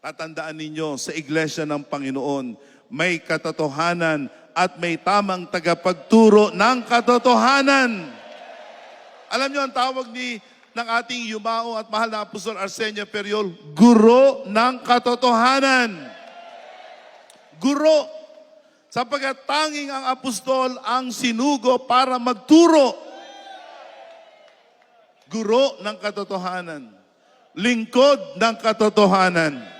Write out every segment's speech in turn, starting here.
Tatandaan ninyo, sa iglesia ng Panginoon, may katotohanan at may tamang tagapagturo ng katotohanan. Alam niyo ang tawag ng ating yumao at mahal na Apostol Arsenio Periol, guro ng katotohanan. Guro. Sapagkat tanging ang apostol ang sinugo para magturo. Guro ng katotohanan. Lingkod ng katotohanan.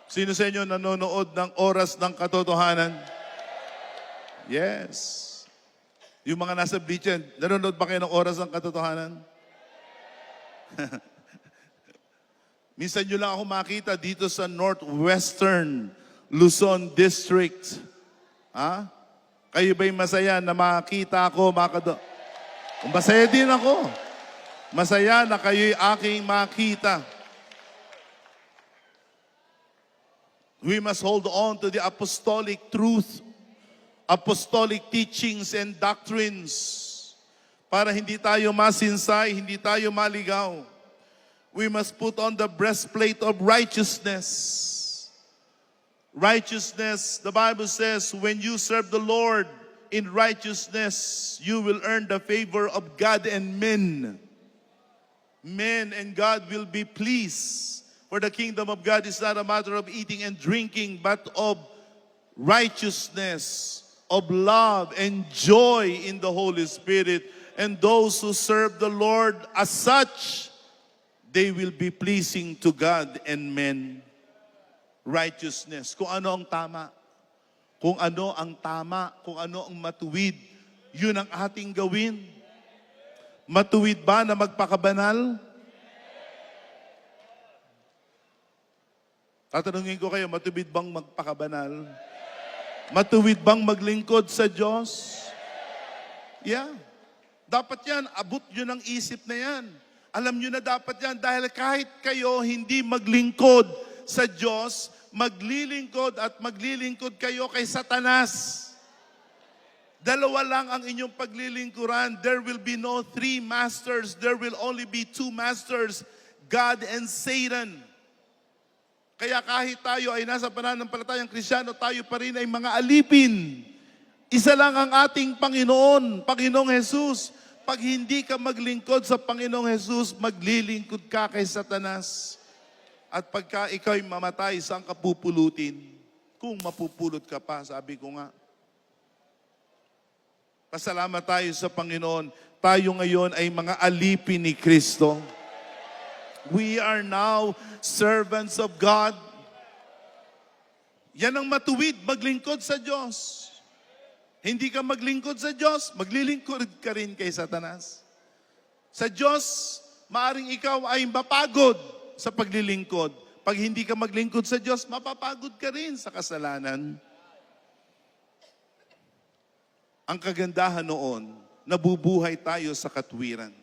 Sino sa inyo nanonood ng Oras ng Katotohanan? Yes. Yung mga nasa Bleachen, nanonood ba kayo ng Oras ng Katotohanan? Minsan nyo lang ako makita dito sa Northwestern Luzon District. Ha? Kayo ba'y masaya na makita ako, masaya din ako. Masaya na kayo'y aking makita. We must hold on to the apostolic truth, apostolic teachings and doctrines para hindi tayo masinsay, hindi tayo maligaw. We must put on the breastplate of righteousness. Righteousness, the Bible says, when you serve the Lord in righteousness, you will earn the favor of God and men. Men and God will be pleased. For the kingdom of God is not a matter of eating and drinking, but of righteousness, of love and joy in the Holy Spirit. And those who serve the Lord as such, they will be pleasing to God and men. Righteousness. Kung ano ang tama. Kung ano ang tama. Kung ano ang matuwid. Yun ang ating gawin. Matuwid ba na magpakabanal? Tatanungin ko kayo, matuwid bang magpakabanal? Matuwid bang maglingkod sa Diyos? Yeah. Dapat yan, abot nyo ng isip na yan. Alam nyo na dapat yan dahil kahit kayo hindi maglingkod sa Diyos, maglilingkod at maglilingkod kayo kay Satanas. Dalawa lang ang inyong paglilingkuran. There will be no three masters. There will only be two masters, God and Satan. Kaya kahit tayo ay nasa pananampalatayang Kristiyano, tayo pa rin ay mga alipin. Isa lang ang ating Panginoon, Panginoong Jesus. Pag hindi ka maglingkod sa Panginoong Jesus, maglilingkod ka kay Satanas. At pagka ikaw'y mamatay, saan ka pupulutin? Kung mapupulot ka pa, sabi ko nga. Pasalamat tayo sa Panginoon. Tayo ngayon ay mga alipin ni Kristo. We are now servants of God. Yan ang matuwid, maglingkod sa Diyos. Hindi ka maglingkod sa Diyos, maglilingkod ka rin kay Satanas. Sa Diyos, maaring ikaw ay mapagod sa paglilingkod. Pag hindi ka maglingkod sa Diyos, mapapagod ka rin sa kasalanan. Ang kagandahan noon, nabubuhay tayo sa katwiran.